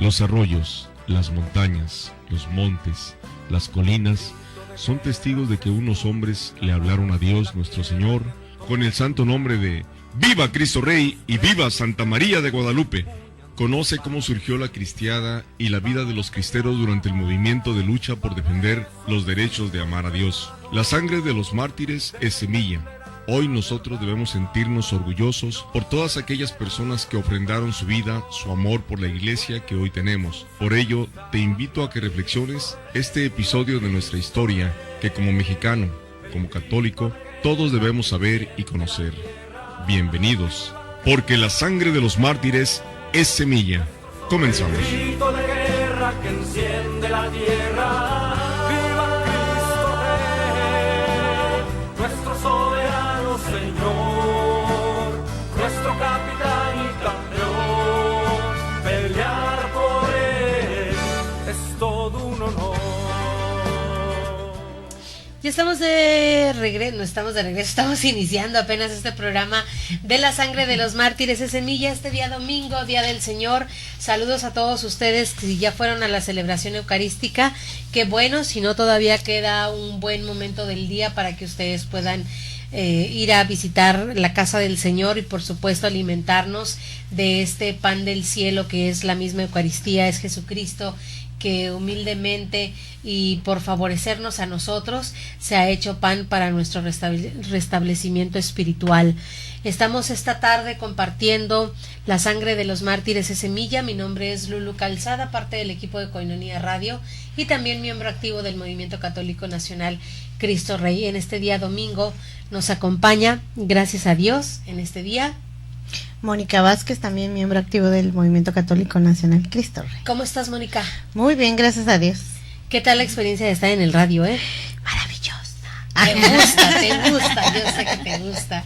Los arroyos, las montañas, los montes, las colinas, son testigos de que unos hombres le hablaron a Dios nuestro Señor con el santo nombre de ¡Viva Cristo Rey y viva Santa María de Guadalupe! Conoce cómo surgió la cristiada y la vida de los cristeros durante el movimiento de lucha por defender los derechos de amar a Dios. La sangre de los mártires es semilla. Hoy nosotros debemos sentirnos orgullosos por todas aquellas personas que ofrendaron su vida, su amor por la iglesia que hoy tenemos. Por ello, te invito a que reflexiones este episodio de nuestra historia que como mexicano, como católico, todos debemos saber y conocer. Bienvenidos, porque la sangre de los mártires es semilla. Comenzamos. El grito de guerra que enciende la tierra. ¡Viva Cristo Rey! Nuestro soberano Señor, nuestro capitán y campeón. Pelear por él es todo un honor. Ya estamos de regreso, estamos iniciando apenas este programa de la sangre de los mártires es semilla, este día domingo, Día del Señor. Saludos a todos ustedes que ya fueron a la celebración eucarística. Qué bueno, si no todavía queda un buen momento del día para que ustedes puedan ir a visitar la casa del Señor y por supuesto alimentarnos de este pan del cielo que es la misma Eucaristía, es Jesucristo, que humildemente y por favorecernos a nosotros se ha hecho pan para nuestro restablecimiento espiritual. Estamos esta tarde compartiendo la sangre de los mártires es semilla. Mi nombre es Lulu Calzada, parte del equipo de Koinonia Radio y también miembro activo del Movimiento Católico Nacional Cristo Rey. En este día domingo nos acompaña, gracias a Dios, en este día Mónica Vázquez, también miembro activo del Movimiento Católico Nacional Cristo Rey. ¿Cómo estás, Mónica? Muy bien, gracias a Dios. ¿Qué tal la experiencia de estar en el radio, Maravillosa. Te gusta, yo sé que te gusta.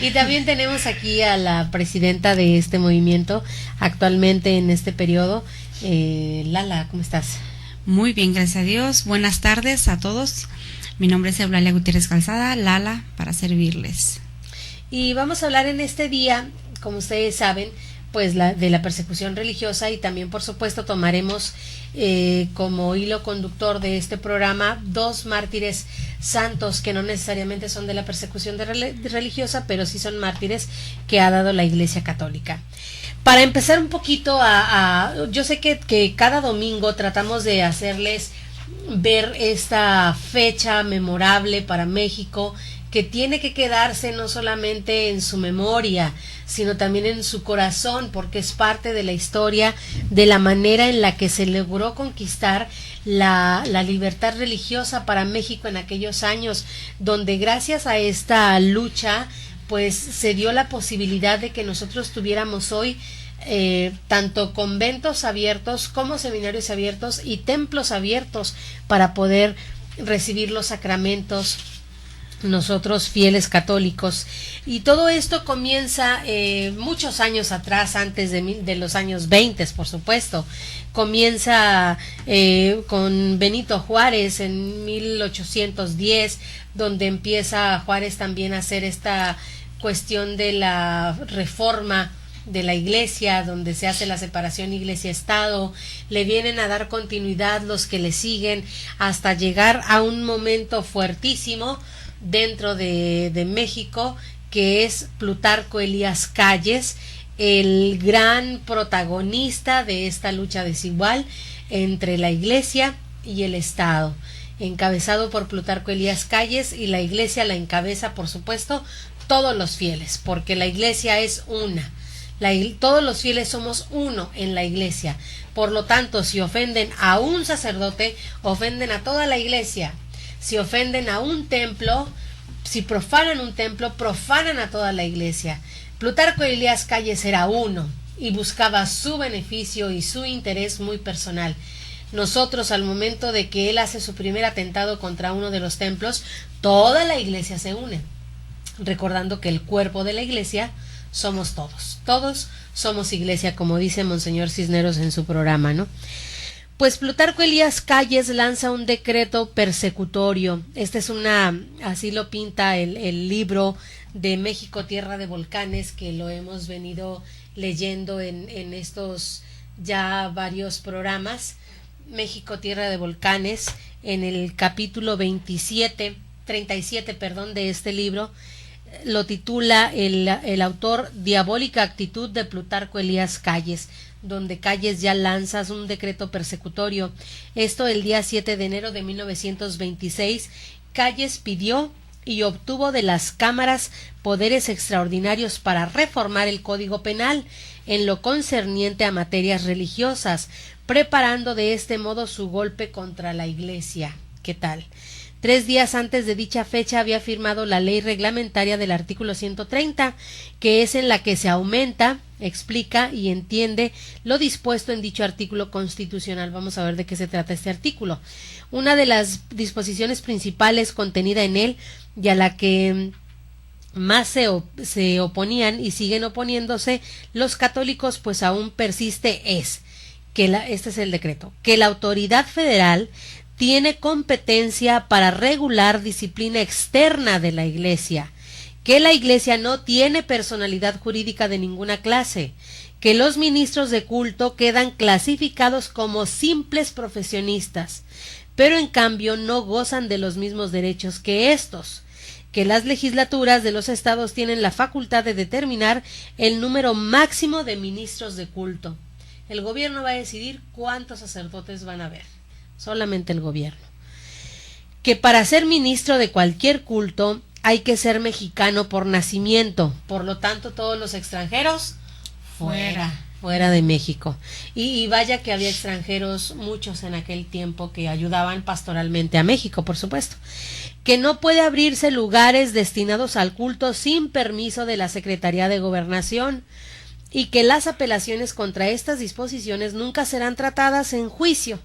Y también tenemos aquí a la presidenta de este movimiento actualmente en este periodo, Lala, ¿cómo estás? Muy bien, gracias a Dios. Buenas tardes a todos. Mi nombre es Eulalia Gutiérrez Calzada, Lala, para servirles. Y vamos a hablar en este día, como ustedes saben, pues de la persecución religiosa y también por supuesto tomaremos como hilo conductor de este programa dos mártires santos que no necesariamente son de la persecución religiosa, pero sí son mártires que ha dado la Iglesia Católica. Para empezar un poquito yo sé que cada domingo tratamos de hacerles ver esta fecha memorable para México, que tiene que quedarse no solamente en su memoria, sino también en su corazón, porque es parte de la historia de la manera en la que se logró conquistar la libertad religiosa para México en aquellos años, donde gracias a esta lucha pues se dio la posibilidad de que nosotros tuviéramos hoy tanto conventos abiertos como seminarios abiertos y templos abiertos para poder recibir los sacramentos nosotros fieles católicos. Y todo esto comienza muchos años atrás, antes de los años 20, por supuesto. Comienza con Benito Juárez en 1810, donde empieza Juárez también a hacer esta cuestión de la reforma de la iglesia, donde se hace la separación iglesia-estado. Le vienen a dar continuidad los que le siguen hasta llegar a un momento fuertísimo dentro de México, que es Plutarco Elías Calles, el gran protagonista de esta lucha desigual entre la iglesia y el Estado, encabezado por Plutarco Elías Calles, y la iglesia la encabeza, por supuesto, todos los fieles, porque la iglesia es una. Todos los fieles somos uno en la iglesia. Por lo tanto, si ofenden a un sacerdote, ofenden a toda la iglesia. Si ofenden a un templo, si profanan un templo, profanan a toda la iglesia. Plutarco Elías Calles era uno y buscaba su beneficio y su interés muy personal. Nosotros, al momento de que él hace su primer atentado contra uno de los templos, toda la iglesia se une, recordando que el cuerpo de la iglesia somos todos somos iglesia, como dice Monseñor Cisneros en su programa, ¿no? Pues Plutarco Elías Calles lanza un decreto persecutorio. Así lo pinta el libro de México, Tierra de Volcanes, que lo hemos venido leyendo en estos ya varios programas, México, Tierra de Volcanes, en el capítulo 37, de este libro, lo titula el autor Diabólica actitud de Plutarco Elías Calles, donde Calles ya lanza un decreto persecutorio. Esto el día 7 de enero de 1926, Calles pidió y obtuvo de las cámaras poderes extraordinarios para reformar el Código Penal en lo concerniente a materias religiosas, preparando de este modo su golpe contra la Iglesia. ¿Qué tal? 3 días antes de dicha fecha había firmado la ley reglamentaria del artículo 130, que es en la que se aumenta, explica y entiende lo dispuesto en dicho artículo constitucional. Vamos a ver de qué se trata este artículo. Una de las disposiciones principales contenida en él, y a la que más se oponían y siguen oponiéndose los católicos, pues aún persiste, es que este es el decreto, que la autoridad federal tiene competencia para regular disciplina externa de la Iglesia, que la Iglesia no tiene personalidad jurídica de ninguna clase, que los ministros de culto quedan clasificados como simples profesionistas, pero en cambio no gozan de los mismos derechos que estos, que las legislaturas de los estados tienen la facultad de determinar el número máximo de ministros de culto. El gobierno va a decidir cuántos sacerdotes van a haber. Solamente el gobierno. Que para ser ministro de cualquier culto hay que ser mexicano por nacimiento, por lo tanto todos los extranjeros fuera de México. Y vaya que había extranjeros, muchos en aquel tiempo, que ayudaban pastoralmente a México, por supuesto. Que no puede abrirse lugares destinados al culto sin permiso de la Secretaría de Gobernación, y que las apelaciones contra estas disposiciones nunca serán tratadas en juicio.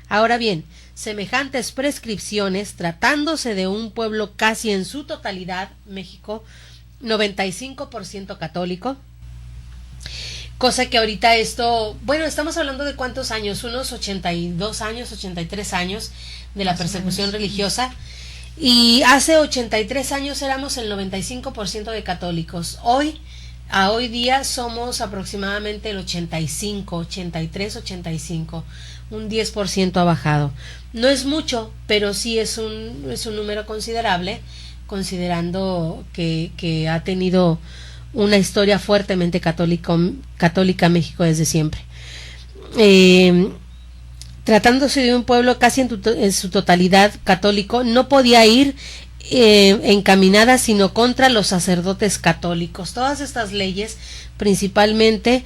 Ahora bien, semejantes prescripciones, tratándose de un pueblo casi en su totalidad, México, 95% católico, cosa que ahorita esto, bueno, estamos hablando de cuántos años, unos 82 años, 83 años de la persecución religiosa, y hace 83 años éramos el 95% de católicos. A hoy día somos aproximadamente el 85, un 10% ha bajado. No es mucho, pero sí es un número considerable, considerando que ha tenido una historia fuertemente católica México desde siempre. Tratándose de un pueblo casi en su totalidad católico, no podía ir encaminada sino contra los sacerdotes católicos. Todas estas leyes principalmente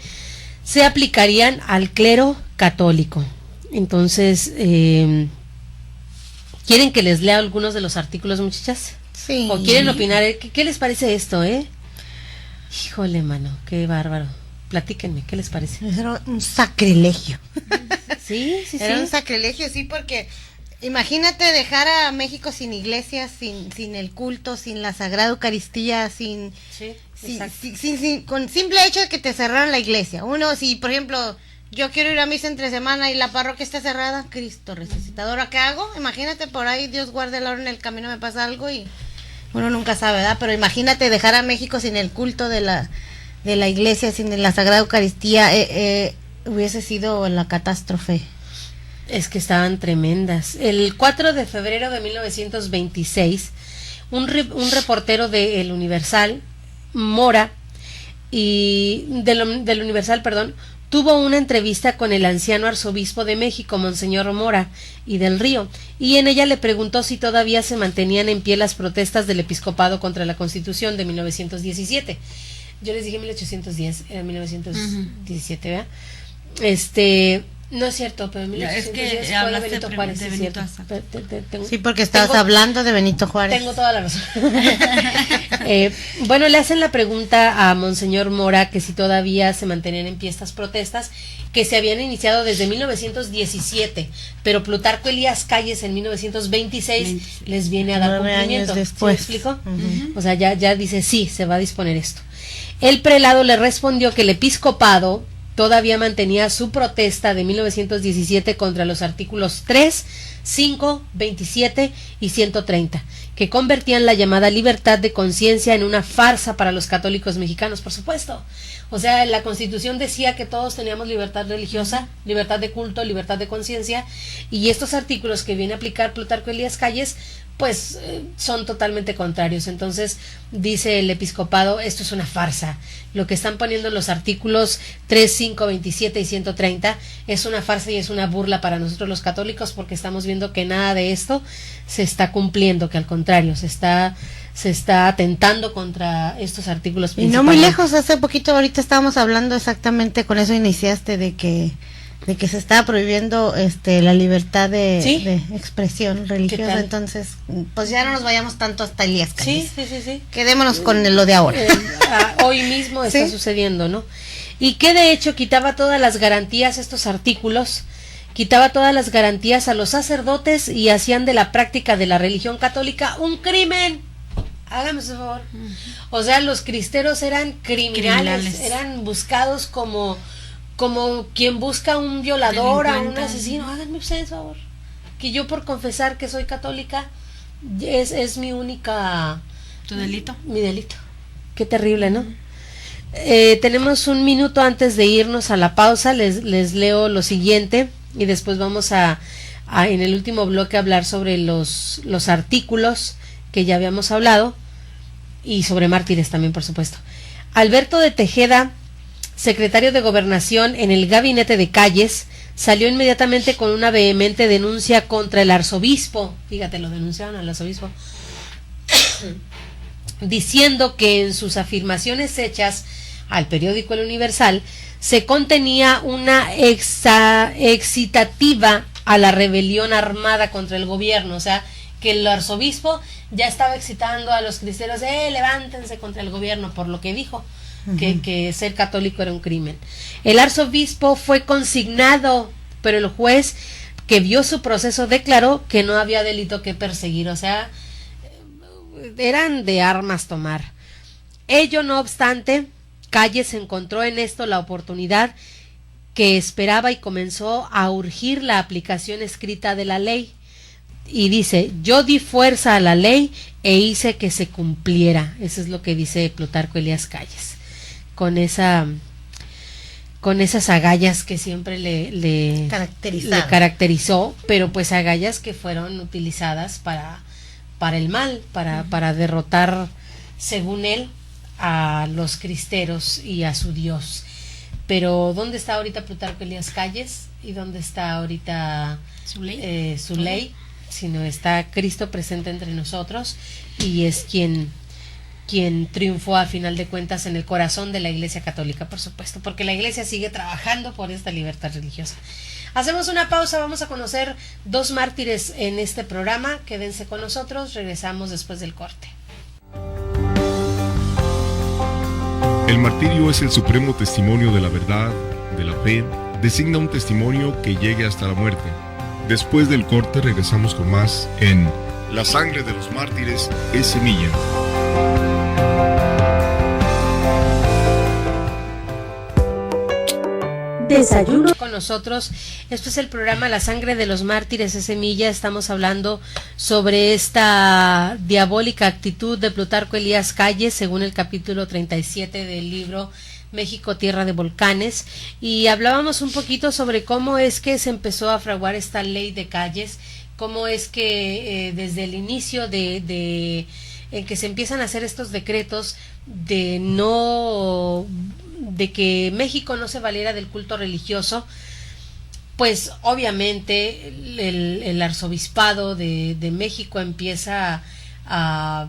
se aplicarían al clero católico. Entonces, ¿quieren que les lea algunos de los artículos, muchachas? Sí. ¿O quieren opinar? ¿Qué les parece esto, Híjole, mano, qué bárbaro. Platíquenme, ¿qué les parece? Era un sacrilegio. Sí. Era un sacrilegio, sí, porque imagínate dejar a México sin iglesia, sin el culto, sin la Sagrada Eucaristía, con simple hecho de que te cerraran la iglesia. Uno, si por ejemplo yo quiero ir a misa entre semana y la parroquia está cerrada, Cristo resucitador, ¿qué hago? Imagínate, por ahí Dios guarde la hora, en el camino me pasa algo y uno nunca sabe, ¿verdad? Pero imagínate dejar a México sin el culto de la iglesia, sin la Sagrada Eucaristía, hubiese sido la catástrofe. Es que estaban tremendas. El 4 de febrero de 1926, un reportero de El Universal, Mora, y del Universal, tuvo una entrevista con el anciano arzobispo de México, Monseñor Mora y del Río, y en ella le preguntó si todavía se mantenían en pie las protestas del episcopado contra la Constitución de 1917. Yo les dije 1810, era 1917, ¿verdad? No es cierto, pero en 1810 fue de Benito Juárez, de Benito Juárez. Sí, porque estabas hablando de Benito Juárez. Tengo toda la razón. Bueno, le hacen la pregunta a Monseñor Mora que si todavía se mantenían en pie estas protestas, que se habían iniciado desde 1917, pero Plutarco Elías Calles en 1926 les viene a dar 9 cumplimiento. años después. ¿Sí me explico? O sea, ya dice, sí, se va a disponer esto. El prelado le respondió que el episcopado todavía mantenía su protesta de 1917 contra los artículos 3, 5, 27 y 130, que convertían la llamada libertad de conciencia en una farsa para los católicos mexicanos, por supuesto. O sea, la Constitución decía que todos teníamos libertad religiosa, libertad de culto, libertad de conciencia, y estos artículos que viene a aplicar Plutarco Elías Calles, pues son totalmente contrarios. Entonces dice el episcopado, esto es una farsa, lo que están poniendo en los artículos 3, 5, 27 y 130 es una farsa y es una burla para nosotros los católicos, porque estamos viendo que nada de esto se está cumpliendo, que al contrario se está atentando contra estos artículos principales. Y no muy lejos, hace poquito ahorita estábamos hablando exactamente, con eso iniciaste, de que se está prohibiendo la libertad de expresión religiosa. Entonces, pues ya no nos vayamos tanto hasta Elías Calles. Sí. Quedémonos con lo de ahora. Hoy mismo está sucediendo, ¿no? Y que de hecho quitaba todas las garantías, estos artículos, quitaba todas las garantías a los sacerdotes y hacían de la práctica de la religión católica un crimen. Hágame ese favor. O sea, los cristeros eran criminales. Eran buscados como quien busca un violador, a un asesino. Háganme ustedes favor, que yo por confesar que soy católica es mi única... ¿Tu delito? Mi delito. Qué terrible, ¿no? Tenemos un minuto antes de irnos a la pausa. Les leo lo siguiente y después vamos a en el último bloque hablar sobre los artículos que ya habíamos hablado, y sobre mártires también, por supuesto. Alberto de Tejeda, secretario de Gobernación en el gabinete de Calles, salió inmediatamente con una vehemente denuncia contra el arzobispo. Fíjate, lo denunciaron al arzobispo, diciendo que en sus afirmaciones hechas al periódico El Universal se contenía una excitativa a la rebelión armada contra el gobierno. O sea, que el arzobispo ya estaba excitando a los cristianos, levántense contra el gobierno, por lo que dijo, que ser católico era un crimen. El arzobispo fue consignado, pero el juez que vio su proceso declaró que no había delito que perseguir. O sea, eran de armas tomar. Ello no obstante, Calles encontró en esto la oportunidad que esperaba y comenzó a urgir la aplicación escrita de la ley. Y dice, yo di fuerza a la ley e hice que se cumpliera. Eso es lo que dice Plutarco Elías Calles, con esas agallas que siempre le caracterizó, pero pues agallas que fueron utilizadas para el mal, para derrotar, según él, a los cristeros y a su Dios. Pero ¿dónde está ahorita Plutarco Elías Calles? ¿Y dónde está ahorita su ley? Sino está Cristo presente entre nosotros, y es quien triunfó a final de cuentas en el corazón de la Iglesia Católica, por supuesto, porque la Iglesia sigue trabajando por esta libertad religiosa. Hacemos una pausa, vamos a conocer 2 mártires en este programa. Quédense con nosotros, regresamos después del corte. El martirio es el supremo testimonio de la verdad, de la fe, designa un testimonio que llegue hasta la muerte. Después del corte regresamos con más en La sangre de los mártires es semilla. Desayuno con nosotros. Esto es el programa La sangre de los mártires es semilla. Estamos hablando sobre esta diabólica actitud de Plutarco Elías Calles, según el capítulo 37 del libro México, tierra de volcanes, y hablábamos un poquito sobre cómo es que se empezó a fraguar esta ley de Calles, cómo es que desde el inicio en que se empiezan a hacer estos decretos de que México no se valiera del culto religioso, pues obviamente el arzobispado de México empieza a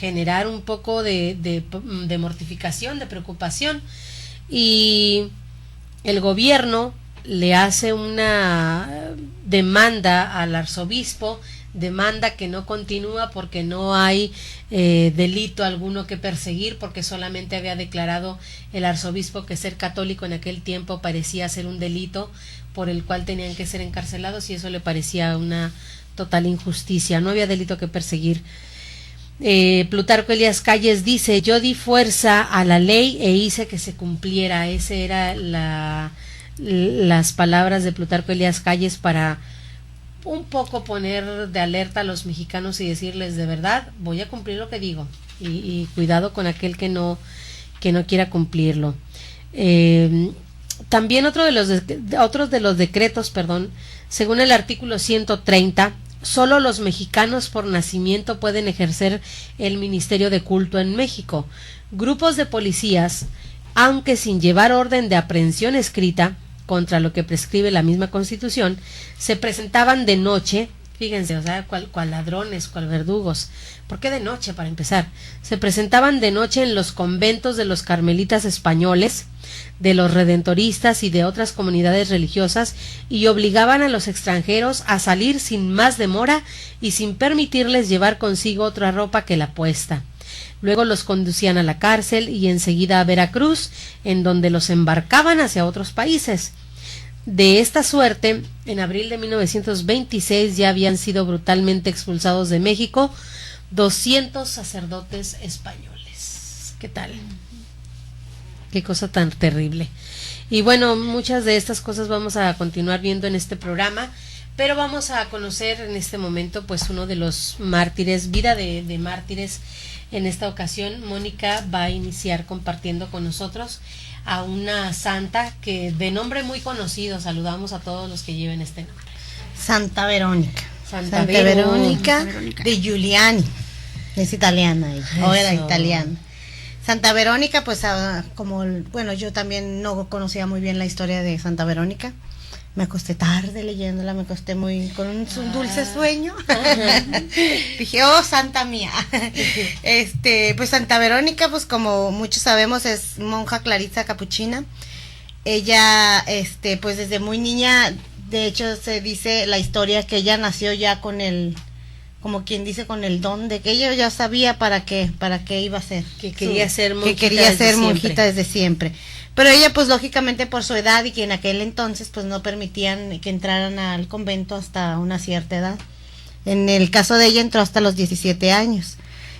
generar un poco de mortificación, de preocupación, y el gobierno le hace una demanda al arzobispo, demanda que no continúa porque no hay delito alguno que perseguir, porque solamente había declarado el arzobispo que ser católico en aquel tiempo parecía ser un delito por el cual tenían que ser encarcelados, y eso le parecía una total injusticia, no había delito que perseguir. Plutarco Elías Calles dice: yo di fuerza a la ley e hice que se cumpliera. Ese era las palabras de Plutarco Elías Calles para un poco poner de alerta a los mexicanos y decirles: de verdad voy a cumplir lo que digo, y cuidado con aquel que no quiera cumplirlo. También otros de los decretos, según el artículo 130, solo los mexicanos por nacimiento pueden ejercer el ministerio de culto en México. Grupos de policías, aunque sin llevar orden de aprehensión escrita, contra lo que prescribe la misma Constitución, se presentaban de noche, fíjense, o sea, cual ladrones, cual verdugos. ¿Por qué de noche, para empezar? Se presentaban de noche en los conventos de los carmelitas españoles, de los redentoristas y de otras comunidades religiosas, y obligaban a los extranjeros a salir sin más demora y sin permitirles llevar consigo otra ropa que la puesta. Luego los conducían a la cárcel y enseguida a Veracruz, en donde los embarcaban hacia otros países. De esta suerte, en abril de 1926 ya habían sido brutalmente expulsados de México 200 sacerdotes españoles. ¿Qué tal? Qué cosa tan terrible. Y bueno, muchas de estas cosas vamos a continuar viendo en este programa, pero vamos a conocer en este momento pues uno de los mártires, vida de mártires. En esta ocasión Mónica va a iniciar compartiendo con nosotros a una santa que de nombre muy conocido. Saludamos a todos los que lleven este nombre. Santa Verónica. Santa Verónica de Giuliani. Es italiana ella, o era Eso. italiana. Santa Verónica, pues bueno, yo también no conocía muy bien la historia de Santa Verónica. Me acosté tarde leyéndola, me acosté con un dulce sueño. Dije, oh, santa mía. Pues Santa Verónica, pues como muchos sabemos, es monja clarisa capuchina. Ella, pues desde muy niña, de hecho se dice la historia que ella nació ya con como quien dice, con el don de que ella ya sabía para qué iba a ser. Que quería ser monjita. Que quería ser desde monjita siempre. desde siempre. Pero ella, pues lógicamente por su edad, y que en aquel entonces pues no permitían que entraran al convento hasta una cierta edad. En el caso de ella entró hasta los 17 años.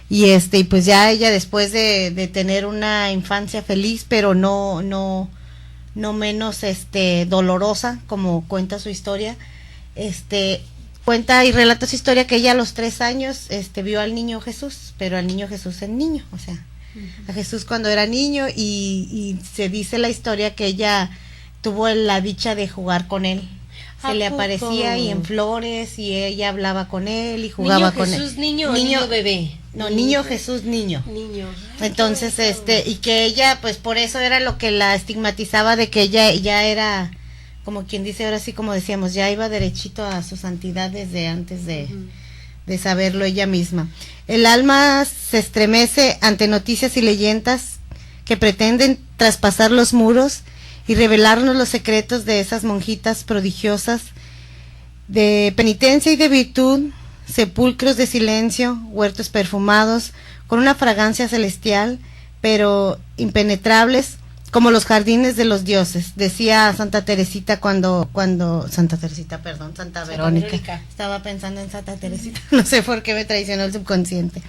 Y y pues ya ella, después de tener una infancia feliz, pero no menos dolorosa, como cuenta su historia, cuenta y relata su historia que ella a los 3 años vio al niño Jesús, pero al niño Jesús en niño, o sea, a Jesús cuando era niño, y se dice la historia que ella tuvo la dicha de jugar con él. Se le aparecía y en flores, y ella hablaba con él y jugaba con Jesús, él. Niño bebé. No, niño Jesús niño. Niño. Entonces, y que ella, pues por eso era lo que la estigmatizaba, de que ella ya era, como quien dice, ahora sí, como decíamos, ya iba derechito a su santidad desde antes de saberlo ella misma. El alma se estremece ante noticias y leyendas que pretenden traspasar los muros y revelarnos los secretos de esas monjitas prodigiosas de penitencia y de virtud, sepulcros de silencio, huertos perfumados con una fragancia celestial, pero impenetrables como los jardines de los dioses, decía Santa Teresita Santa Verónica. Estaba pensando en Santa Teresita, no sé por qué me traicionó el subconsciente.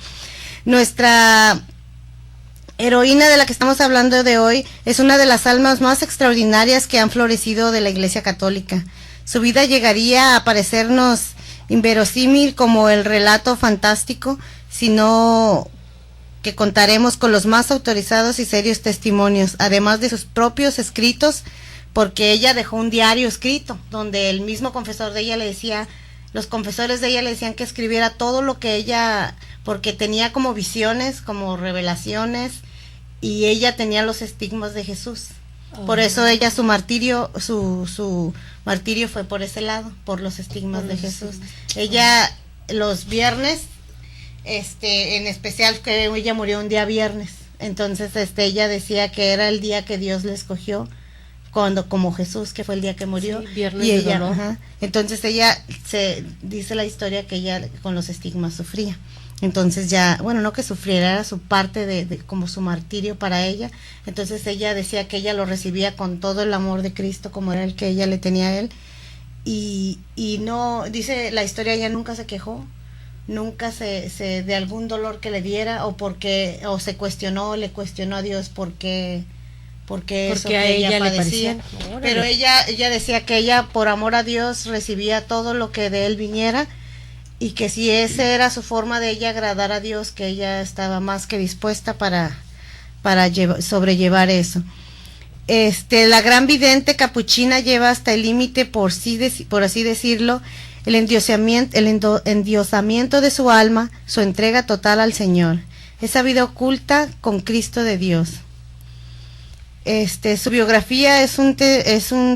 Nuestra heroína de la que estamos hablando de hoy es una de las almas más extraordinarias que han florecido de la Iglesia Católica. Su vida llegaría a parecernos inverosímil como el relato fantástico, sino que contaremos con los más autorizados y serios testimonios, además de sus propios escritos, porque ella dejó un diario escrito, donde el mismo confesor de ella le decía, los confesores de ella le decían que escribiera todo lo que ella, porque tenía como visiones, como revelaciones, y ella tenía los estigmas de Jesús. Por eso ella, su martirio fue por ese lado, por los estigmas de Jesús. Ella, los viernes, en especial que ella murió un día viernes, entonces ella decía que era el día que Dios le escogió, como Jesús, que fue el día que murió. Sí, viernes y de ella, dolor. Entonces ella, dice la historia que ella con los estigmas sufría. Entonces ya, bueno, no que sufriera, era su parte de como su martirio para ella. Entonces ella decía que ella lo recibía con todo el amor de Cristo, como era el que ella le tenía a él. Y no, dice la historia, ella nunca se quejó, nunca se de algún dolor que le diera o se le cuestionó a Dios porque eso a que ella le padecía. parecía. Pero ella decía que ella por amor a Dios recibía todo lo que de él viniera, y que si esa era su forma de ella agradar a Dios, que ella estaba más que dispuesta para sobrellevar eso. La gran vidente capuchina lleva hasta el límite, por así decirlo, el endiosamiento de su alma, su entrega total al Señor, esa vida oculta con Cristo de Dios. Su biografía es un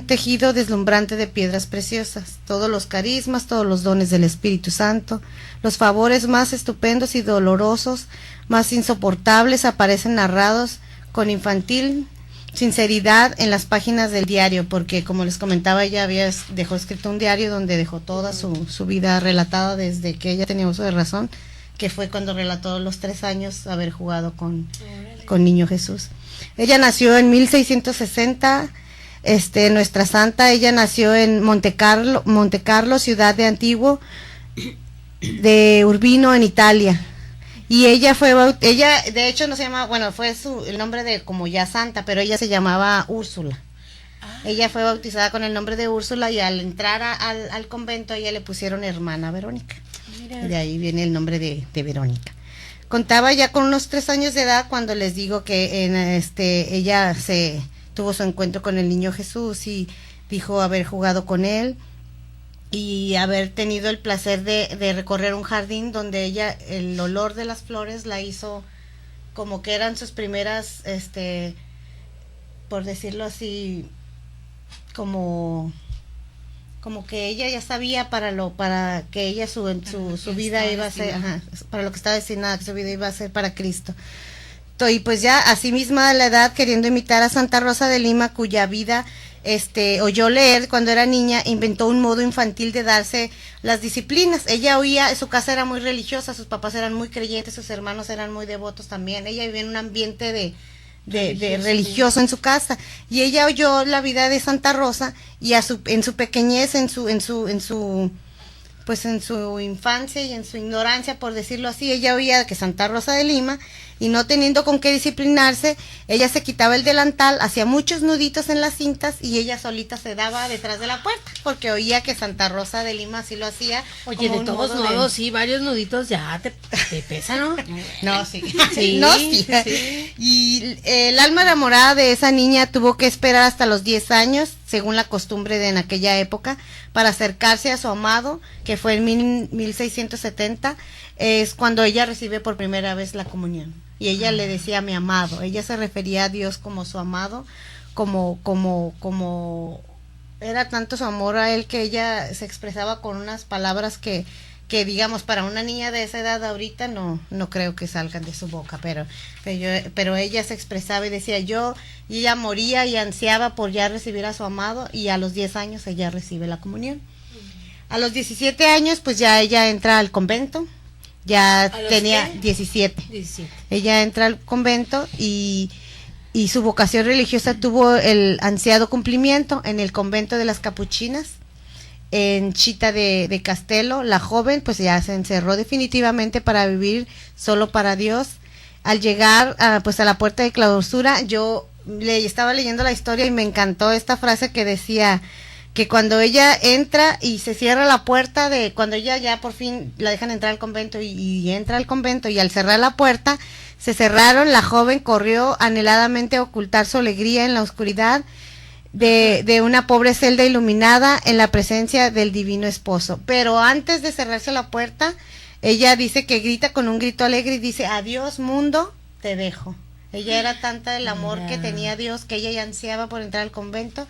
tejido deslumbrante de piedras preciosas, todos los carismas, todos los dones del Espíritu Santo, los favores más estupendos y dolorosos, más insoportables, aparecen narrados con infantil sinceridad en las páginas del diario, porque como les comentaba, ella dejó escrito un diario donde dejó toda su vida relatada desde que ella tenía uso de razón, que fue cuando relató los 3 años haber jugado con Niño Jesús. Ella nació en 1660, nuestra santa. Ella nació en Montecarlo, ciudad de Antiguo, de Urbino, en Italia. Y ella de hecho no se llama, bueno, fue el nombre de como ya santa, pero ella se llamaba Úrsula. Ella fue bautizada con el nombre de Úrsula, y al entrar al convento a ella le pusieron hermana Verónica. Mira. Y de ahí viene el nombre de Verónica. Contaba ya con unos 3 años de edad cuando les digo que ella tuvo su encuentro con el Niño Jesús, y dijo haber jugado con él y haber tenido el placer de recorrer un jardín donde ella, el olor de las flores la hizo como que eran sus primeras, por decirlo así, como que ella ya sabía para que ella su vida iba a ser, para lo que estaba destinada, que su vida iba a ser para Cristo. Y pues ya así misma a la edad, queriendo imitar a Santa Rosa de Lima, cuya vida oyó leer cuando era niña, inventó un modo infantil de darse las disciplinas. Ella su casa era muy religiosa, sus papás eran muy creyentes, sus hermanos eran muy devotos también. Ella vivía en un ambiente de religioso en su casa, y ella oyó la vida de Santa Rosa, y en su pequeñez, en su infancia y en su ignorancia, por decirlo así, ella oía que Santa Rosa de Lima, y no teniendo con qué disciplinarse, ella se quitaba el delantal, hacía muchos nuditos en las cintas, y ella solita se daba detrás de la puerta, porque oía que Santa Rosa de Lima así lo hacía. Oye, de todos modos, sí, varios nuditos ya te pesan, ¿no? No, sí. Sí, no, sí. Sí. Y el alma enamorada de esa niña tuvo que esperar hasta los 10 años, según la costumbre de en aquella época, para acercarse a su amado, que fue en 1670, es cuando ella recibe por primera vez la comunión. Y ella le decía mi amado, ella se refería a Dios como su amado, como era tanto su amor a él que ella se expresaba con unas palabras que digamos para una niña de esa edad ahorita no creo que salgan de su boca, pero ella se expresaba y decía y ella moría y ansiaba por ya recibir a su amado, y a los 10 años ella recibe la comunión. A los 17 años pues ya ella entra al convento. Ya tenía 17. Ella entra al convento, y su vocación religiosa tuvo el ansiado cumplimiento en el convento de las Capuchinas, en Chita de Castelo. La joven pues ya se encerró definitivamente para vivir solo para Dios. Al llegar a la puerta de clausura, yo estaba leyendo la historia y me encantó esta frase que decía que cuando ella entra y se cierra la puerta, cuando ella ya por fin la dejan entrar al convento y entra al convento, y al cerrar la puerta se cerraron, la joven corrió anheladamente a ocultar su alegría en la oscuridad de una pobre celda iluminada en la presencia del divino esposo. Pero antes de cerrarse la puerta, ella dice que grita con un grito alegre y dice: adiós mundo, te dejo. Ella era tanta el amor que tenía a Dios que ella ya ansiaba por entrar al convento.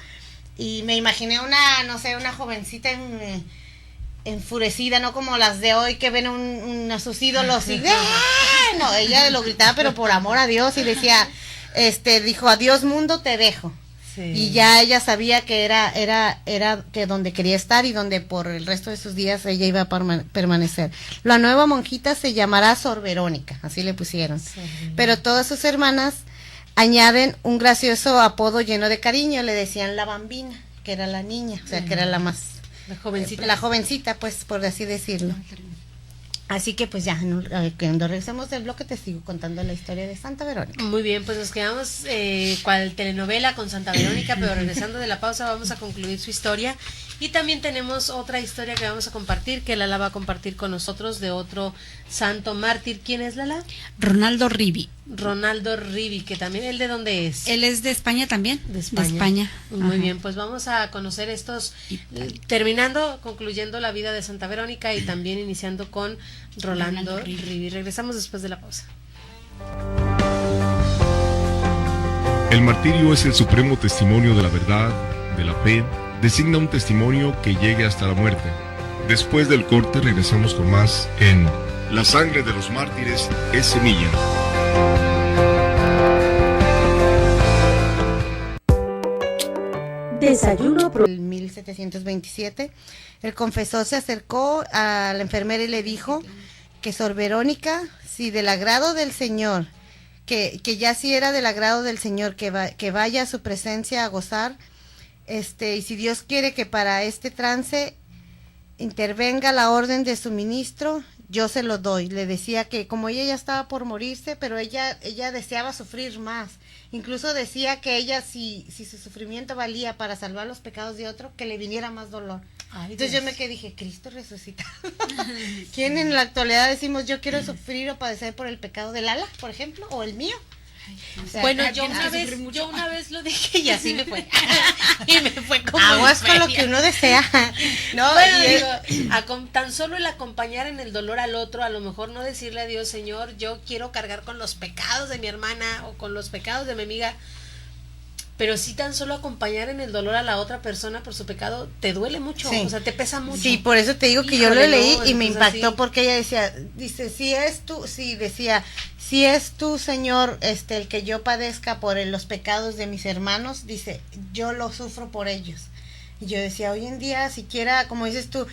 Y me imaginé una jovencita enfurecida, no como las de hoy que ven a sus ídolos y no, ella lo gritaba pero por amor a Dios, y decía, dijo: adiós mundo, te dejo. Sí. Y ya ella sabía que era que donde quería estar y donde por el resto de sus días ella iba a permanecer. La nueva monjita se llamará Sor Verónica, así le pusieron. Sí. Pero todas sus hermanas añaden un gracioso apodo lleno de cariño, le decían la Bambina, que era la niña, o sea, que era la más... La jovencita. La jovencita, pues, por así decirlo. Así que pues ya, cuando regresemos del bloque te sigo contando la historia de Santa Verónica. Muy bien, pues nos quedamos cual telenovela con Santa Verónica, pero regresando de la pausa vamos a concluir su historia. Y también tenemos otra historia que vamos a compartir, que Lala va a compartir con nosotros, de otro santo mártir. ¿Quién es, Lala? Ronaldo Rivi. Ronaldo Rivi, que también, ¿él de dónde es? Él es de España también. De España. De España. Muy Ajá. bien, pues vamos a conocer estos, concluyendo la vida de Santa Verónica y también iniciando con Ronaldo Rivi. Regresamos después de la pausa. El martirio es el supremo testimonio de la verdad, de la fe, designa un testimonio que llegue hasta la muerte. Después del corte regresamos con más en La sangre de los mártires es semilla. Desayuno En el 1727, el confesor se acercó a la enfermera y le dijo que Sor Verónica, si del agrado del Señor, que ya si era del agrado del Señor, que vaya a su presencia a gozar, y si Dios quiere que para este trance intervenga la orden de su ministro, yo se lo doy. Le decía que como ella ya estaba por morirse, pero ella deseaba sufrir más. Incluso decía que ella, si su sufrimiento valía para salvar los pecados de otro, que le viniera más dolor. Ay, Entonces Dios. yo me quedé, dije, Cristo resucitado. ¿Quién en la actualidad decimos, yo quiero sufrir o padecer por el pecado de Lala, por ejemplo, o el mío? O sea, Bueno, yo tienes una que sufrir vez, mucho. yo una vez lo dije y así me fue. Y me fue como aguas en con lo feria. que uno desea. No, Bueno, y digo, tan solo el acompañar en el dolor al otro, a lo mejor no decirle a Dios, Señor, yo quiero cargar con los pecados de mi hermana o con los pecados de mi amiga, pero sí tan solo acompañar en el dolor a la otra persona por su pecado, te duele mucho, Sí. o sea, te pesa mucho. sí, por eso te digo que yo lo Híjole, leí no, y me entonces impactó sí. porque ella dice, si es tú, Señor, el que yo padezca por los pecados de mis hermanos, dice, yo lo sufro por ellos. Y yo decía, hoy en día, siquiera, como dices tú,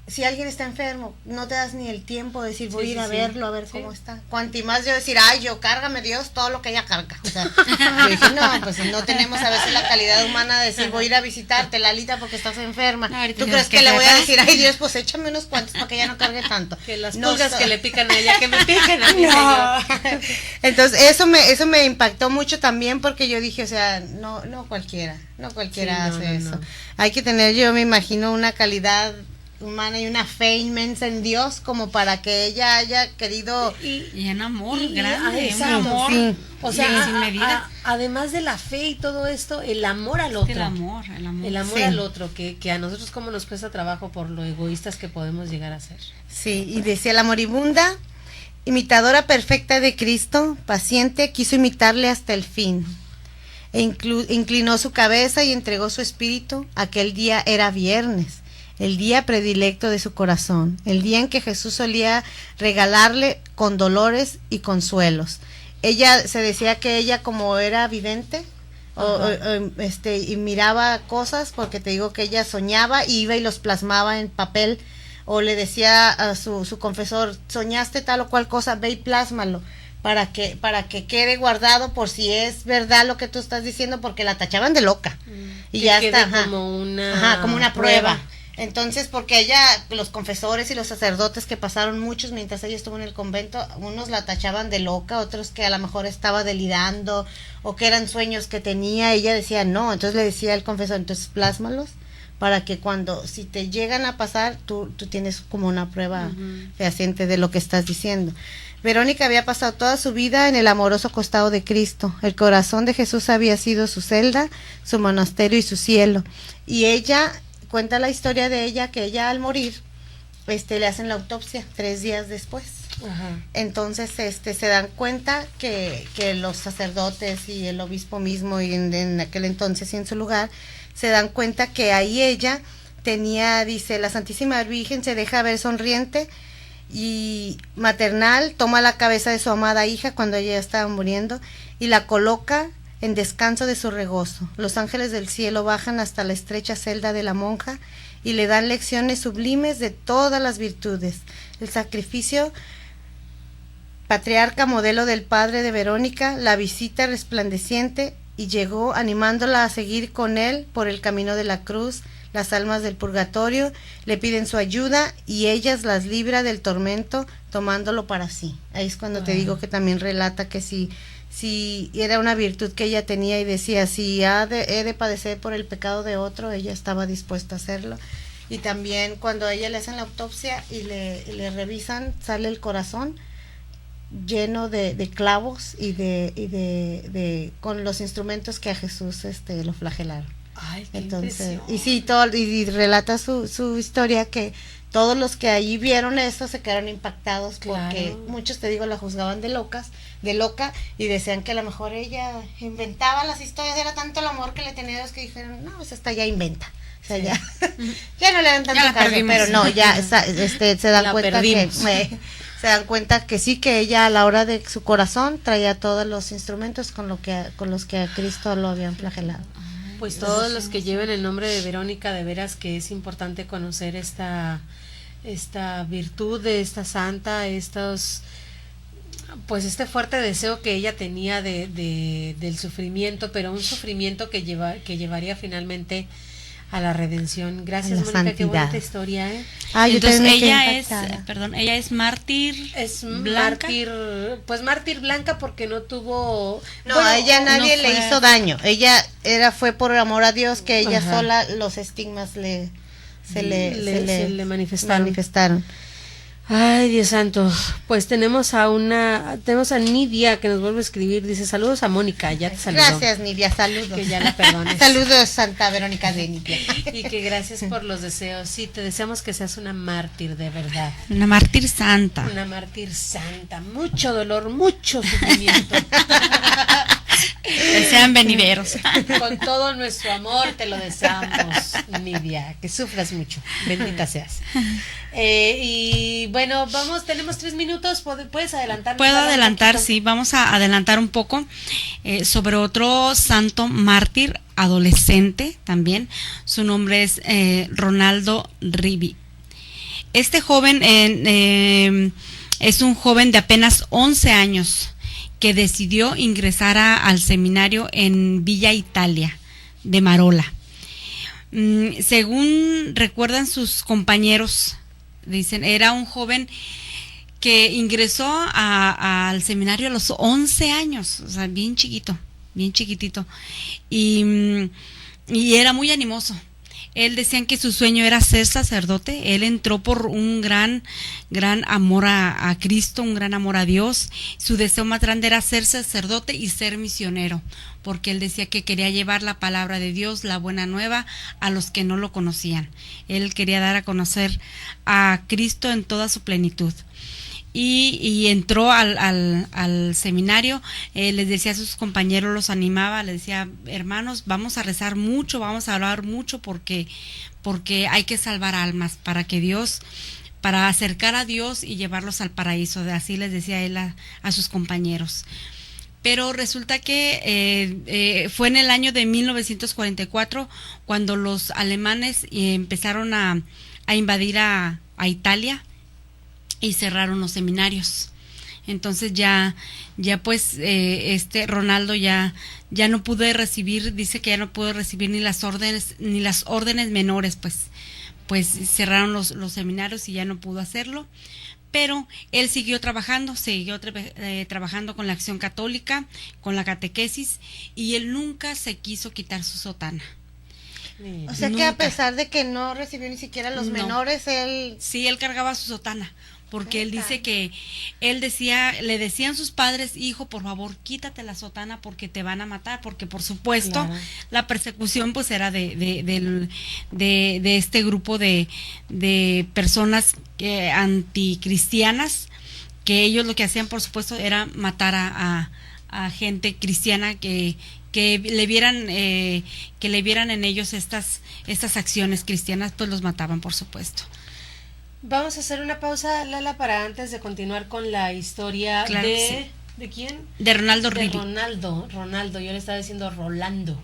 si alguien está enfermo, no te das ni el tiempo de decir, voy a ir a verlo, a ver cómo está. Cuanti más yo decir, cárgame Dios todo lo que ella carga. O sea, yo dije, no, pues no tenemos a veces la calidad humana de decir, voy a ir a visitarte, Lalita, porque estás enferma. No, ahorita ¿Tú tenemos crees que que le voy a hacer, decir, ay Dios, pues échame unos cuantos para que ella no cargue tanto? Que las No, pulgas so- que le pican a ella, que me piquen a mí, No. Señor. Entonces eso me impactó mucho también porque yo dije, o sea, no cualquiera Sí, hace no, eso. no. Hay que tener, yo me imagino, una calidad humana y una fe inmensa en Dios como para que ella haya querido. Y un amor Y- grande, un exacto, amor sí. O sea, sin medida. además de la fe y todo esto, el amor al otro. El amor. El amor Sí. al otro, que a nosotros como nos cuesta trabajo por lo egoístas que podemos llegar a ser. Sí, y decía la moribunda, imitadora perfecta de Cristo, paciente, quiso imitarle hasta el fin. E inclinó su cabeza y entregó su espíritu. Aquel día era viernes, el día predilecto de su corazón, el día en que Jesús solía regalarle con dolores y consuelos. Ella se decía que ella, como era vidente, y miraba cosas, porque te digo que ella soñaba y iba y los plasmaba en papel, o le decía a su confesor, soñaste tal o cual cosa, ve y plásmalo para que quede guardado por si es verdad lo que tú estás diciendo, porque la tachaban de loca. Y Que ya quede está, ajá. Como una prueba. Entonces, porque ella, los confesores y los sacerdotes que pasaron muchos mientras ella estuvo en el convento, unos la tachaban de loca, otros que a lo mejor estaba delirando o que eran sueños que tenía. Ella decía no, entonces le decía al confesor, entonces plásmalos para que si te llegan a pasar, tú tienes como una prueba fehaciente de lo que estás diciendo. Verónica había pasado toda su vida en el amoroso costado de Cristo. El corazón de Jesús había sido su celda, su monasterio y su cielo. Y ella cuenta la historia de ella, que ella al morir, le hacen la autopsia 3 días después. Ajá. Entonces, se dan cuenta que los sacerdotes y el obispo mismo, y en aquel entonces y en su lugar, se dan cuenta que ahí ella tenía, dice, la Santísima Virgen se deja ver sonriente y maternal, toma la cabeza de su amada hija cuando ella ya estaba muriendo y la coloca en descanso de su regozo. Los ángeles del cielo bajan hasta la estrecha celda de la monja y le dan lecciones sublimes de todas las virtudes. El sacrificio, patriarca modelo del padre de Verónica, la visita resplandeciente y llegó animándola a seguir con él por el camino de la cruz, las almas del purgatorio, le piden su ayuda y ellas las libra del tormento tomándolo para sí. Ahí es cuando te digo que también relata que si era una virtud que ella tenía y decía, si he de padecer por el pecado de otro, ella estaba dispuesta a hacerlo. Y también cuando a ella le hacen la autopsia y le revisan, sale el corazón lleno de clavos y de con los instrumentos que a Jesús lo flagelaron. Ay, qué Entonces, impresión. y sí, y relata su historia, que todos los que allí vieron eso se quedaron impactados porque Claro. muchos, te digo, la juzgaban de loca, y decían que a lo mejor ella inventaba las historias, era tanto el amor que le tenía a Dios que dijeron, no, pues esta ya inventa. O sea, ya, ya no le dan tanto Ya la caso, perdimos. pero no, ya se dan La cuenta perdimos. se dan cuenta que sí, que ella a la hora de su corazón traía todos los instrumentos con los que a Cristo lo habían flagelado. Pues todos los que lleven el nombre de Verónica, de veras que es importante conocer esta virtud de esta santa, pues este fuerte deseo que ella tenía del sufrimiento, pero un sufrimiento que llevaría finalmente a la redención. Gracias, A la Mónica, qué santidad. bonita historia, ¿eh? Yo Entonces también me quedé ella impactada. ella es mártir Es blanca. mártir blanca porque no tuvo... No, bueno, a ella nadie no le fue- hizo daño. Ella fue por amor a Dios que ella Ajá. sola, los estigmas se le manifestaron. manifestaron. Ay, Dios santo. Pues tenemos a Nidia que nos vuelve a escribir. Dice, saludos a Mónica, ya te saludó. Gracias, Nidia, saludos. Que ya la perdones. Saludos, Santa Verónica de Nidia. Y que gracias por los deseos. Sí, te deseamos que seas una mártir de verdad. Una mártir santa. Una mártir santa. Mucho dolor, mucho sufrimiento. Que sean venideros. Con todo nuestro amor te lo deseamos, Nidia. Que sufras mucho. Bendita seas. Y bueno, tenemos 3 minutos. ¿Puedes adelantar? Puedo adelantar, sí, vamos a adelantar un poco sobre otro santo mártir adolescente también. Su nombre es Ronaldo Rivi. Este joven es un joven de apenas 11 años que decidió ingresar al seminario en Villa Italia de Marola. Según recuerdan sus compañeros, dicen, era un joven que ingresó al seminario a los 11 años, o sea, bien chiquitito, y era muy animoso. Él decían que su sueño era ser sacerdote. Él entró por un gran amor a Cristo, un gran amor a Dios. Su deseo más grande era ser sacerdote y ser misionero, porque él decía que quería llevar la palabra de Dios, la buena nueva, a los que no lo conocían. Él quería dar a conocer a Cristo en toda su plenitud. Y entró al seminario, les decía a sus compañeros, los animaba, les decía, hermanos, vamos a rezar mucho, vamos a hablar mucho porque hay que salvar almas para acercar a Dios y llevarlos al paraíso. Así les decía él a sus compañeros. Pero resulta que fue en el año de 1944 cuando los alemanes empezaron a invadir a Italia y cerraron los seminarios. Entonces ya pues Ronaldo ya no pudo recibir, dice que ya no pudo recibir ni las órdenes menores, pues cerraron los seminarios y ya no pudo hacerlo. Pero él siguió trabajando con la Acción Católica, con la catequesis, y él nunca se quiso quitar su sotana. O sea que Nunca. a pesar de que no recibió ni siquiera los No. menores, él... Sí, él cargaba su sotana, porque él dice que le decían sus padres, hijo, por favor, quítate la sotana porque te van a matar, porque por supuesto Claro. la persecución pues era de este grupo de personas anticristianas, que ellos lo que hacían por supuesto era matar a gente cristiana que le vieran en ellos estas acciones cristianas, pues los mataban por supuesto. Vamos a hacer una pausa, Lala, para antes de continuar con la historia Claro que de... sí. ¿De quién? De Ronaldo De Rivi. Ronaldo, yo le estaba diciendo Rolando.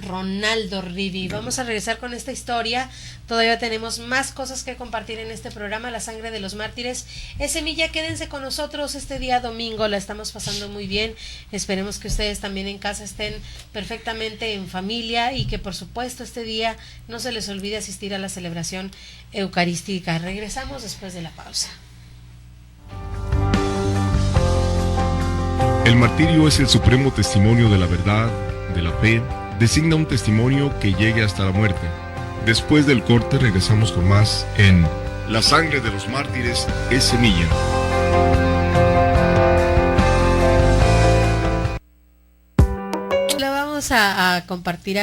Ronaldo Rivi. Vamos a regresar con esta historia. Todavía tenemos más cosas que compartir en este programa, La Sangre de los Mártires. Es semilla, quédense con nosotros este día domingo, la estamos pasando muy bien. Esperemos que ustedes también en casa estén perfectamente en familia y que por supuesto este día no se les olvide asistir a la celebración eucarística. Regresamos después de la pausa. El martirio es el supremo testimonio de la verdad, de la fe, designa un testimonio que llegue hasta la muerte. Después del corte regresamos con más en La Sangre de los Mártires es semilla. La vamos a compartir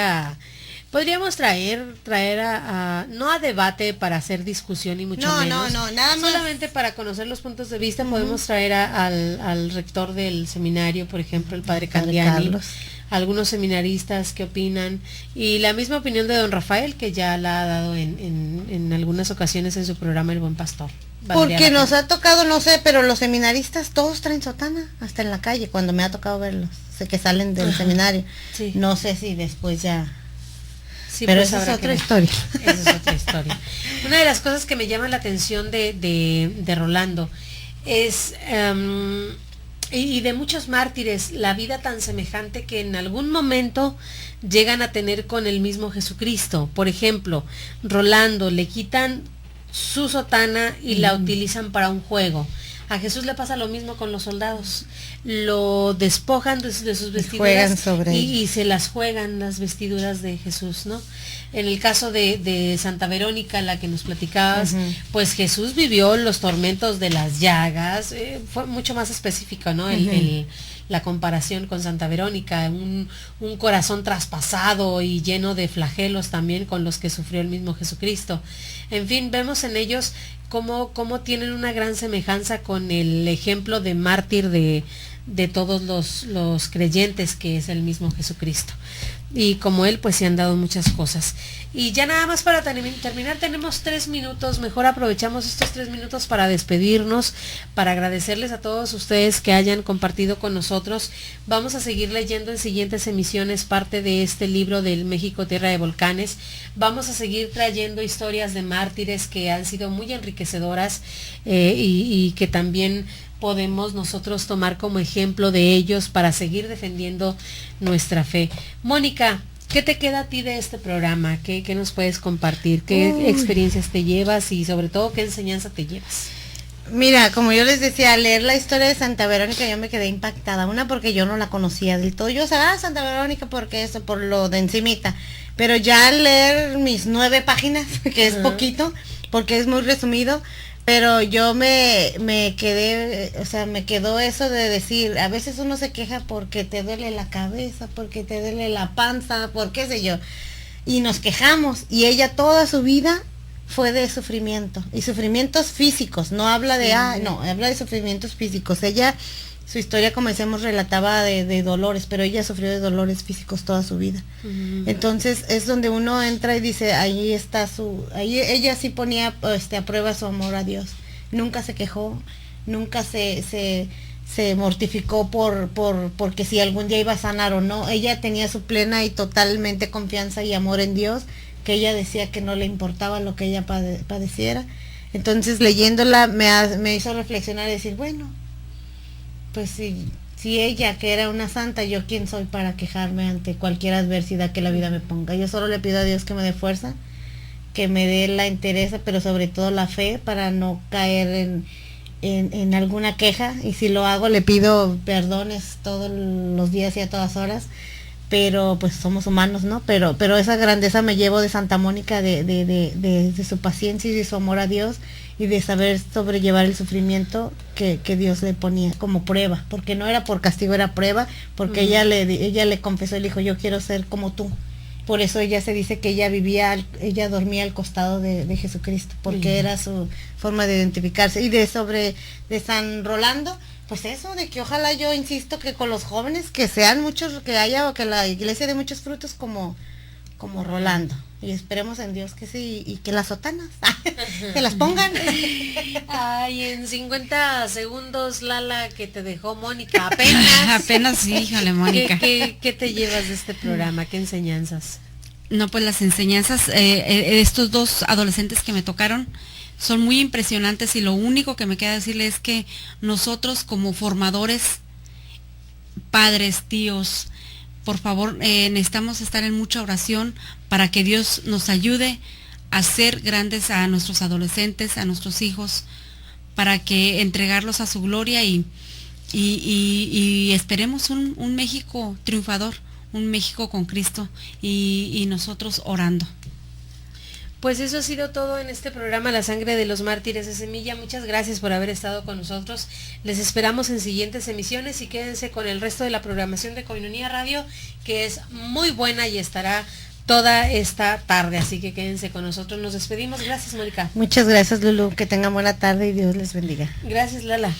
podríamos traer no a debate para hacer discusión y mucho menos. No, nada más. Solamente para conocer los puntos de vista podemos traer al rector del seminario, por ejemplo, el padre Candiani, algunos seminaristas que opinan y la misma opinión de don Rafael, que ya la ha dado en algunas ocasiones en su programa El Buen Pastor. Porque nos ha tocado, no sé, pero los seminaristas todos traen sotana, hasta en la calle, cuando me ha tocado verlos, sé que salen del seminario. Sí. No sé si después ya... Sí, pero pues esa es habrá otra que historia. Esa es otra historia. Una de las cosas que me llama la atención de Rolando es, y de muchos mártires, la vida tan semejante que en algún momento llegan a tener con el mismo Jesucristo. Por ejemplo, Rolando, le quitan su sotana y la utilizan para un juego. A Jesús le pasa lo mismo con los soldados. Lo despojan de sus vestiduras y se las juegan las vestiduras de Jesús, ¿no? En el caso de Santa Verónica, la que nos platicabas, pues Jesús vivió los tormentos de las llagas, fue mucho más específico, ¿no? La comparación con Santa Verónica, un corazón traspasado y lleno de flagelos también con los que sufrió el mismo Jesucristo. En fin, vemos en ellos cómo tienen una gran semejanza con el ejemplo de mártir de todos los creyentes, que es el mismo Jesucristo. Y como él, pues se han dado muchas cosas. Y ya nada más para terminar, tenemos 3 minutos, mejor aprovechamos estos 3 minutos para despedirnos, para agradecerles a todos ustedes que hayan compartido con nosotros. Vamos a seguir leyendo en siguientes emisiones parte de este libro del México, Tierra de Volcanes. Vamos a seguir trayendo historias de mártires que han sido muy enriquecedoras y que también podemos nosotros tomar como ejemplo de ellos para seguir defendiendo nuestra fe. Mónica, ¿qué te queda a ti de este programa? ¿Qué nos puedes compartir? ¿Qué experiencias te llevas y sobre todo qué enseñanza te llevas? Mira, como yo les decía, al leer la historia de Santa Verónica yo me quedé impactada. Una, porque yo no la conocía del todo. Yo sabía, Santa Verónica, porque eso, por lo de encimita. Pero ya al leer mis 9 páginas, que es poquito, porque es muy resumido, pero yo me quedé, o sea, me quedó eso de decir, a veces uno se queja porque te duele la cabeza, porque te duele la panza, por qué sé yo, y nos quejamos, y ella toda su vida fue de sufrimiento, y sufrimientos físicos, no habla de, no, habla de sufrimientos físicos. Ella, su historia, como decíamos, relataba de dolores, pero ella sufrió de dolores físicos toda su vida. Entonces es donde uno entra y dice, ahí está ahí ella sí ponía a prueba su amor a Dios. Nunca se quejó, nunca se mortificó porque si algún día iba a sanar o no. Ella tenía su plena y totalmente confianza y amor en Dios, que ella decía que no le importaba lo que ella padeciera. Entonces leyéndola me hizo reflexionar y decir, bueno, pues si ella, que era una santa, yo quién soy para quejarme ante cualquier adversidad que la vida me ponga. Yo solo le pido a Dios que me dé fuerza, que me dé la entereza, pero sobre todo la fe, para no caer en alguna queja, y si lo hago le pido perdones todos los días y a todas horas, pero pues somos humanos, ¿no? Pero esa grandeza me llevo de Santa Mónica, de su paciencia y de su amor a Dios, y de saber sobrellevar el sufrimiento que Dios le ponía como prueba, porque no era por castigo, era prueba, porque ella le confesó y le dijo, yo quiero ser como tú. Por eso ella se dice que ella dormía al costado de Jesucristo, porque era su forma de identificarse. Y de San Rolando, pues eso, de que ojalá, yo insisto, que con los jóvenes, que sean muchos, que haya, o que la iglesia dé muchos frutos como como rolando. Y esperemos en Dios que sí, y que las sotanas se las pongan. Ay, en 50 segundos, Lala, que te dejó Mónica, apenas. Apenas sí, híjole, Mónica. ¿Qué te llevas de este programa? ¿Qué enseñanzas? No, pues las enseñanzas, estos dos adolescentes que me tocaron son muy impresionantes, y lo único que me queda decirle es que nosotros como formadores, padres, tíos, por favor, necesitamos estar en mucha oración para que Dios nos ayude a hacer grandes a nuestros adolescentes, a nuestros hijos, para que entregarlos a su gloria y esperemos un México triunfador, un México con Cristo y nosotros orando. Pues eso ha sido todo en este programa La Sangre de los Mártires de Semilla. Muchas gracias por haber estado con nosotros. Les esperamos en siguientes emisiones y quédense con el resto de la programación de Koinonia Radio, que es muy buena y estará toda esta tarde. Así que quédense con nosotros. Nos despedimos. Gracias, Mónica. Muchas gracias, Lulu. Que tengan buena tarde y Dios les bendiga. Gracias, Lala.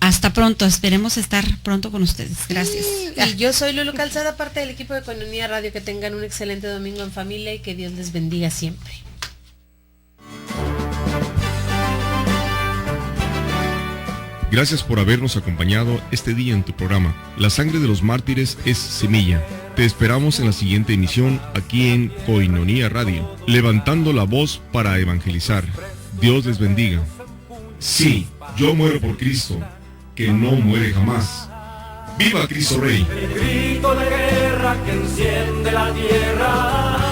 Hasta pronto, esperemos estar pronto con ustedes. Gracias. Y yo soy Lulu Calzada, parte del equipo de Koinonia Radio. Que tengan un excelente domingo en familia y que Dios les bendiga siempre. Gracias por habernos acompañado este día en tu programa. La Sangre de los Mártires es Semilla. Te esperamos en la siguiente emisión aquí en Koinonia Radio, levantando la voz para evangelizar. Dios les bendiga. Sí, yo muero por Cristo, que no muere jamás. ¡Viva Cristo Rey! El grito de guerra que enciende la tierra.